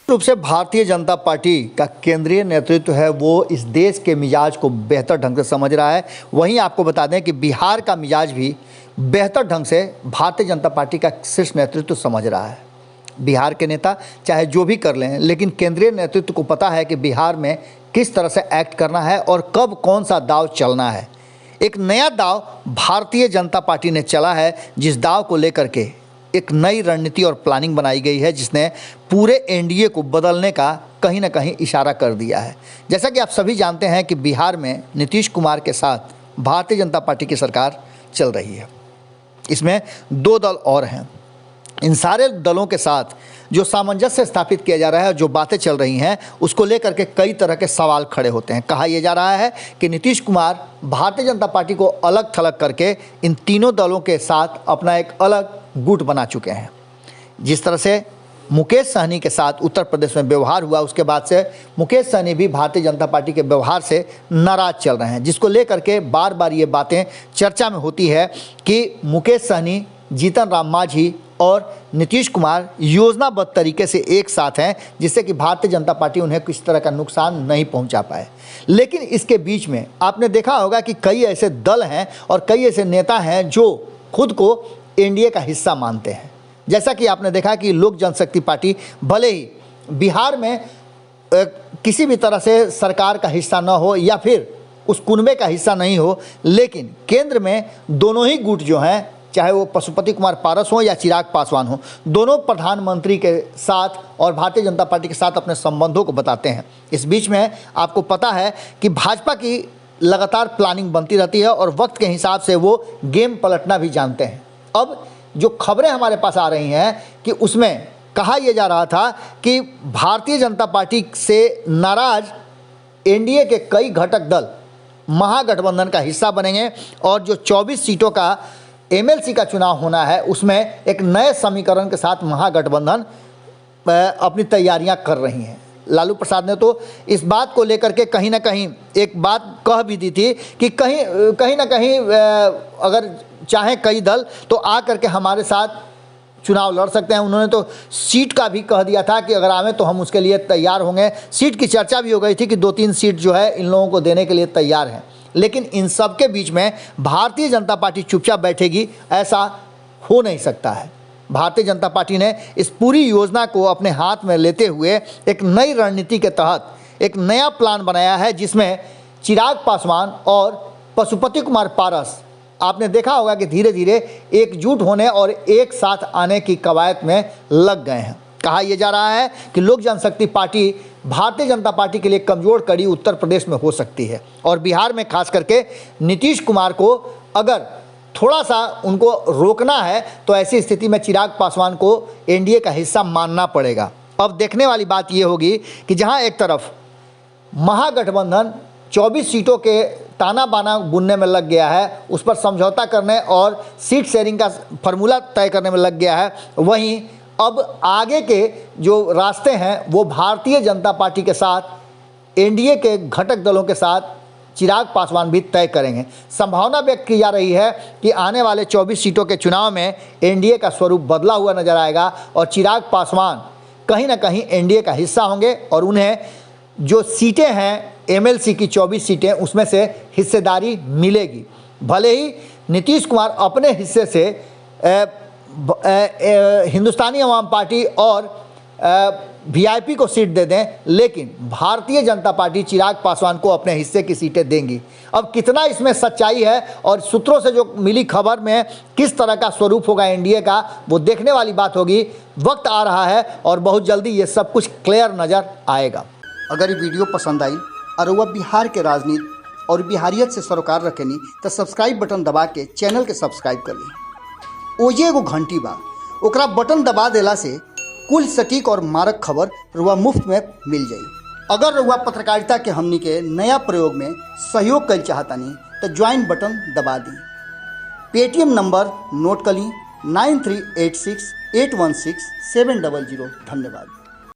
रूप से भारतीय जनता पार्टी का केंद्रीय नेतृत्व है वो इस देश के मिजाज को बेहतर ढंग से समझ रहा है। वहीं आपको बता दें कि बिहार का मिजाज भी बेहतर ढंग से भारतीय जनता पार्टी का शीर्ष नेतृत्व समझ रहा है। बिहार के नेता चाहे जो भी कर लें, लेकिन केंद्रीय नेतृत्व को पता है कि बिहार में किस तरह से एक्ट करना है और कब कौन सा दाव चलना है। एक नया दाव भारतीय जनता पार्टी ने चला है, जिस दाव को लेकर के एक नई रणनीति और प्लानिंग बनाई गई है, जिसने पूरे एनडीए को बदलने का कहीं ना कहीं इशारा कर दिया है। जैसा कि आप सभी जानते हैं कि बिहार में नीतीश कुमार के साथ भारतीय जनता पार्टी की सरकार चल रही है। इसमें दो दल और हैं। इन सारे दलों के साथ जो सामंजस्य स्थापित किया जा रहा है, जो बातें चल रही हैं, उसको लेकर के कई तरह के सवाल खड़े होते हैं। कहा यह जा रहा है कि नीतीश कुमार भारतीय जनता पार्टी को अलग थलग करके इन तीनों दलों के साथ अपना एक अलग गुट बना चुके हैं। जिस तरह से मुकेश सहनी के साथ उत्तर प्रदेश में व्यवहार हुआ, उसके बाद से मुकेश सहनी भी भारतीय जनता पार्टी के व्यवहार से नाराज चल रहे हैं, जिसको लेकर के बार बार ये बातें चर्चा में होती है कि मुकेश सहनी, जीतन राम मांझी और नीतीश कुमार योजनाबद्ध तरीके से एक साथ हैं, जिससे कि भारतीय जनता पार्टी उन्हें किसी तरह का नुकसान नहीं पहुंचा पाए। लेकिन इसके बीच में आपने देखा होगा कि कई ऐसे दल हैं और कई ऐसे नेता हैं जो खुद को एनडीए का हिस्सा मानते हैं। जैसा कि आपने देखा कि लोक जनशक्ति पार्टी भले ही बिहार में किसी भी तरह से सरकार का हिस्सा न हो या फिर उस कुनबे का हिस्सा नहीं हो, लेकिन केंद्र में दोनों ही गुट जो हैं, चाहे वो पशुपति कुमार पारस हो या चिराग पासवान हो, दोनों प्रधानमंत्री के साथ और भारतीय जनता पार्टी के साथ अपने संबंधों को बताते हैं। इस बीच में आपको पता है कि भाजपा की लगातार प्लानिंग बनती रहती है और वक्त के हिसाब से वो गेम पलटना भी जानते हैं। अब जो खबरें हमारे पास आ रही हैं कि उसमें कहा यह जा रहा था कि भारतीय जनता पार्टी से नाराज एनडीए के कई घटक दल महागठबंधन का हिस्सा बनेंगे और जो 24 सीटों का एमएलसी का चुनाव होना है, उसमें एक नए समीकरण के साथ महागठबंधन अपनी तैयारियां कर रही हैं। लालू प्रसाद ने तो इस बात को लेकर के कहीं ना कहीं एक बात कह भी दी थी कि कहीं ना कहीं अगर चाहे कई दल तो आ करके हमारे साथ चुनाव लड़ सकते हैं। उन्होंने तो सीट का भी कह दिया था कि अगर आवे तो हम उसके लिए तैयार होंगे। सीट की चर्चा भी हो गई थी कि 2-3 सीट जो है इन लोगों को देने के लिए तैयार हैं। लेकिन इन सब के बीच में भारतीय जनता पार्टी चुपचाप बैठेगी, ऐसा हो नहीं सकता है। भारतीय जनता पार्टी ने इस पूरी योजना को अपने हाथ में लेते हुए एक नई रणनीति के तहत एक नया प्लान बनाया है, जिसमें चिराग पासवान और पशुपति कुमार पारस, आपने देखा होगा कि धीरे धीरे एकजुट होने और एक साथ आने की कवायद में लग गए हैं। कहा यह जा रहा है कि लोक जनशक्ति पार्टी भारतीय जनता पार्टी के लिए कमजोर कड़ी उत्तर प्रदेश में हो सकती है और बिहार में खास करके नीतीश कुमार को अगर थोड़ा सा उनको रोकना है तो ऐसी स्थिति में चिराग पासवान को एनडीए का हिस्सा मानना पड़ेगा। अब देखने वाली बात यह होगी कि जहां एक तरफ महागठबंधन 24 सीटों के ताना बाना बुनने में लग गया है, उस पर समझौता करने और सीट शेयरिंग का फार्मूला तय करने में लग गया है, वहीं अब आगे के जो रास्ते हैं वो भारतीय जनता पार्टी के साथ एनडीए के घटक दलों के साथ चिराग पासवान भी तय करेंगे। संभावना व्यक्त की जा रही है कि आने वाले 24 सीटों के चुनाव में एनडीए का स्वरूप बदला हुआ नजर आएगा और चिराग पासवान कहीं ना कहीं एनडीए का हिस्सा होंगे और उन्हें जो सीटें हैं एमएलसी की 24 सीटें, उसमें से हिस्सेदारी मिलेगी। भले ही नीतीश कुमार अपने हिस्से से हिंदुस्तानी अवाम पार्टी और वीआईपी को सीट दे दें, लेकिन भारतीय जनता पार्टी चिराग पासवान को अपने हिस्से की सीटें देंगी। अब कितना इसमें सच्चाई है और सूत्रों से जो मिली खबर में किस तरह का स्वरूप होगा एनडीए का, वो देखने वाली बात होगी। वक्त आ रहा है और बहुत जल्दी ये सब कुछ क्लियर नज़र आएगा। अगर ये वीडियो पसंद आई और वह बिहार के राजनीति और बिहारियत से सरोकार रखेनी तो सब्सक्राइब बटन दबा के चैनल के सब्सक्राइब कर ली। ओजे एगो घंटी बा, ओकरा बटन दबा देला से कुल सटीक और मारक खबर रुआ मुफ्त में मिल जाई। अगर रुआ पत्रकारिता के हमनी के नया प्रयोग में सहयोग कर चाहतानी तो ज्वाइन बटन दबा दी। पेटीएम नंबर नोट कर ली 9386816700। धन्यवाद।